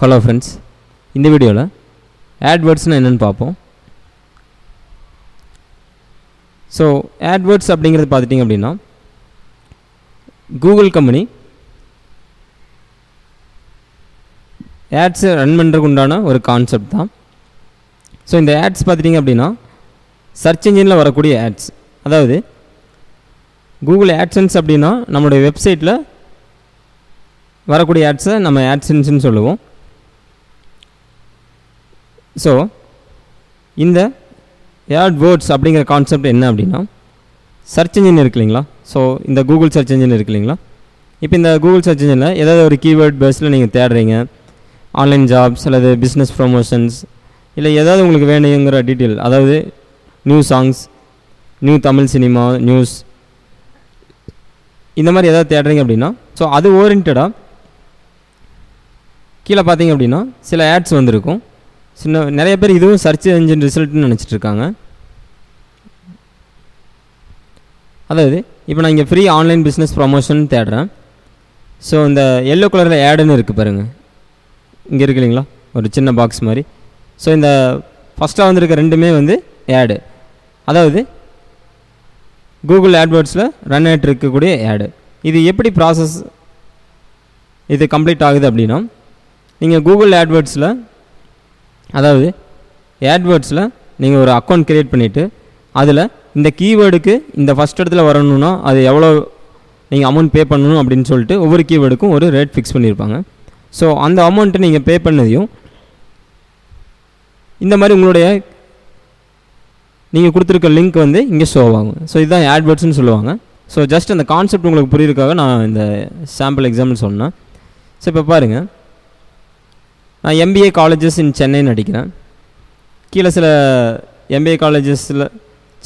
Hello friends, இந்த வீடியோவில் ஆட்வேர்ட்ஸ்னால் என்னென்னு பார்ப்போம். ஸோ ஆட்வேர்ட்ஸ் அப்படிங்கிறது பார்த்துட்டிங்க அப்படின்னா, கூகுள் கம்பெனி ஆட்ஸை ரன் பண்ணுறதுக்கு உண்டான ஒரு கான்செப்ட் தான். ஸோ இந்த ஆட்ஸ் பார்த்துட்டிங்க அப்படின்னா சர்ச் இன்ஜினில் வரக்கூடிய ஆட்ஸ், அதாவது கூகுள் ஆட்சன்ஸ் அப்படின்னா நம்மளுடைய வெப்சைட்டில் வரக்கூடிய ஆட்ஸை நம்ம ஆட்சன்ஸ்னு சொல்லுவோம். ஸோ இந்த ஆட்வேர்ட்ஸ் அப்படிங்கிற கான்செப்ட் என்ன அப்படின்னா, சர்ச் இன்ஜின் இருக்கு இல்லைங்களா. ஸோ இந்த கூகுள் சர்ச் இன்ஜின் இருக்கு இல்லைங்களா. இப்போ இந்த கூகுள் சர்ச் இன்ஜினில் ஏதாவது ஒரு கீவேர்ட் பேஸில் நீங்கள் தேடுறீங்க, ஆன்லைன் ஜாப்ஸ் அல்லது பிஸ்னஸ் ப்ரொமோஷன்ஸ், இல்லை ஏதாவது உங்களுக்கு வேணுங்கிற டீட்டெயில், அதாவது new songs, new Tamil cinema news, இந்த மாதிரி ஏதாவது தேடுறீங்க அப்படின்னா, ஸோ அது ஓரியன்டாக கீழே பார்த்தீங்க அப்படின்னா சில ஆட்ஸ் வந்திருக்கும். நிறைய பேர் இதுவும் சர்ச் என்ஜின் ரிசல்ட்னு நினச்சிட்டு இருக்காங்க. அதாவது இப்போ நான் இங்கே ஃப்ரீ ஆன்லைன் பிஸ்னஸ் ப்ரொமோஷன் தேடுறேன். ஸோ இந்த எல்லோ கலரில் ஆடுன்னு இருக்குது பாருங்கள், இங்கே இருக்கு இல்லைங்களா, ஒரு சின்ன பாக்ஸ் மாதிரி. ஸோ இந்த ஃபஸ்ட்டாக வந்திருக்க ரெண்டுமே வந்து ஆடு, அதாவது கூகுள் ஆட்வேர்ட்ஸில் ரன் ஆகிட்டு இருக்கக்கூடிய ஆடு. இது எப்படி ப்ராசஸ் இது கம்ப்ளீட் ஆகுது அப்படின்னா, நீங்கள் கூகுள் ஆட்வேர்ட்ஸில், அதாவது ஆட்வேர்ட்ஸில் நீங்கள் ஒரு அக்கௌண்ட் க்ரியேட் பண்ணிவிட்டு அதில் இந்த கீவேர்டுக்கு இந்த ஃபஸ்ட் இடத்துல வரணும்னா அது எவ்வளோ நீங்கள் அமௌண்ட் பே பண்ணணும் அப்படின்னு சொல்லிட்டு ஒவ்வொரு கீவேர்டுக்கும் ஒரு ரேட் ஃபிக்ஸ் பண்ணியிருப்பாங்க. ஸோ அந்த அமௌண்ட்டை நீங்கள் பே பண்ணதையும் இந்த மாதிரி உங்களுடைய நீங்கள் கொடுத்துருக்க லிங்க் வந்து இங்கே ஷோ ஆகும். ஸோ இதுதான் ஆட்வேர்ட்ஸ்னு சொல்லுவாங்க. ஸோ ஜஸ்ட் அந்த கான்செப்ட் உங்களுக்கு புரியுறதுக்காக நான் இந்த சாம்பிள் எக்ஸாம்பிள் சொன்னேன். ஸோ இப்போ பாருங்கள், நான் எம்பிஏ காலேஜஸ் இன் சென்னைன்னு அடிக்கிறேன். கீழே சில எம்பிஏ காலேஜஸில்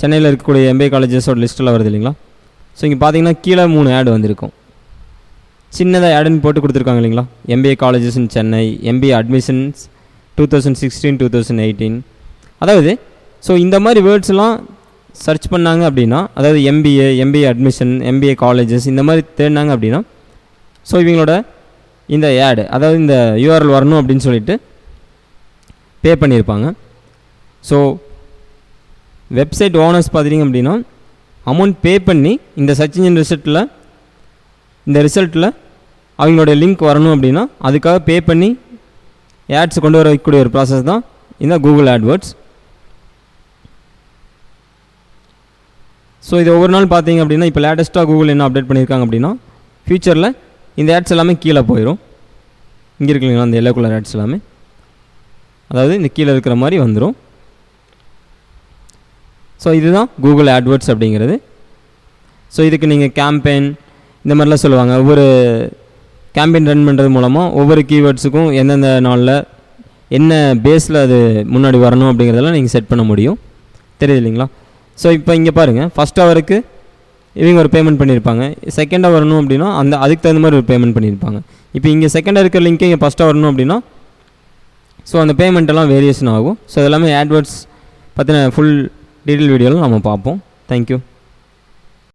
சென்னையில் இருக்கக்கூடிய எம்பிஏ காலேஜஸோட லிஸ்ட்டில் வருது இல்லைங்களா. ஸோ இங்கே பார்த்தீங்கன்னா கீழே 3 ஆடு வந்திருக்கும். சின்னதாக ஆடுன்னு போட்டு கொடுத்துருக்காங்க இல்லைங்களா. எம்பிஏ காலேஜஸ் இன் சென்னை, எம்பிஏ அட்மிஷன்ஸ் 2016-2018. அதாவது ஸோ இந்த மாதிரி வேர்ட்ஸ்லாம் சர்ச் பண்ணாங்க அப்படின்னா, அதாவது எம்பிஏ அட்மிஷன், எம்பிஏ காலேஜஸ் இந்த மாதிரி தேடினாங்க அப்படின்னா, ஸோ இவங்களோட இந்த ஆடு, அதாவது இந்த யூஆர்எல் வரணும் அப்படின்னு சொல்லிட்டு பே பண்ணியிருப்பாங்க. ஸோ வெப்சைட் ஓனர்ஸ் பார்த்துட்டிங்க அப்படின்னா அமௌண்ட் பே பண்ணி இந்த சர்ச் இன்ஜின் ரிசல்ட்டில் அவங்களுடைய லிங்க் வரணும் அப்படின்னா அதுக்காக பே பண்ணி ஆட்ஸ் கொண்டு வர வைக்கக்கூடிய ஒரு ப்ராசஸ் தான் இந்த கூகுள் ஆட்வேர்ட்ஸ். ஸோ இது ஒவ்வொரு நாள் பார்த்தீங்க அப்படின்னா, இப்போ லேட்டஸ்ட்டாக கூகுள் என்ன அப்டேட் பண்ணியிருக்காங்க அப்படின்னா, ஃப்யூச்சரில் இந்த ஆட்ஸ் எல்லாமே கீழே போயிடும். இங்கே இருக்குங்களா அந்த எல்லோ கலர் ஆட்ஸ் எல்லாமே, அதாவது இந்த கீழே இருக்கிற மாதிரி வந்துடும். ஸோ இதுதான் கூகுள் ஆட்வேர்ட்ஸ் அப்படிங்கிறது. ஸோ இதுக்கு நீங்கள் கேம்பெயின் இந்த மாதிரிலாம் சொல்லுவாங்க. ஒவ்வொரு கேம்பெயின் ரன் பண்ணுறது மூலமாக ஒவ்வொரு கீவேர்ட்ஸுக்கும் எந்தெந்த நாளில் என்ன பேஸில் அது முன்னாடி வரணும் அப்படிங்கிறதெல்லாம் நீங்கள் செட் பண்ண முடியும். தெரியுது இல்லைங்களா. ஸோ இப்போ இங்கே பாருங்கள், ஃபஸ்ட் ஹவருக்கு இவங்க ஒரு பேமெண்ட் பண்ணியிருப்பாங்க. செகண்டாக வரணும் அப்படின்னா அதுக்கு தகுந்த மாதிரி ஒரு பேமெண்ட் பண்ணியிருப்பாங்க. இப்போ இங்கே செகண்டாக இருக்கிற லிங்க்கே இங்கே ஃபஸ்ட்டாக வரணும் அப்படின்னா ஸோ அந்த பேமெண்ட்டெல்லாம் வேரியேஷன் ஆகும். ஸோ எல்லாமே ஆட்வேர்ட்ஸ் பற்றின ஃபுல் டீட்டெயில் வீடியோவில் நம்ம பார்ப்போம். தேங்க்யூ.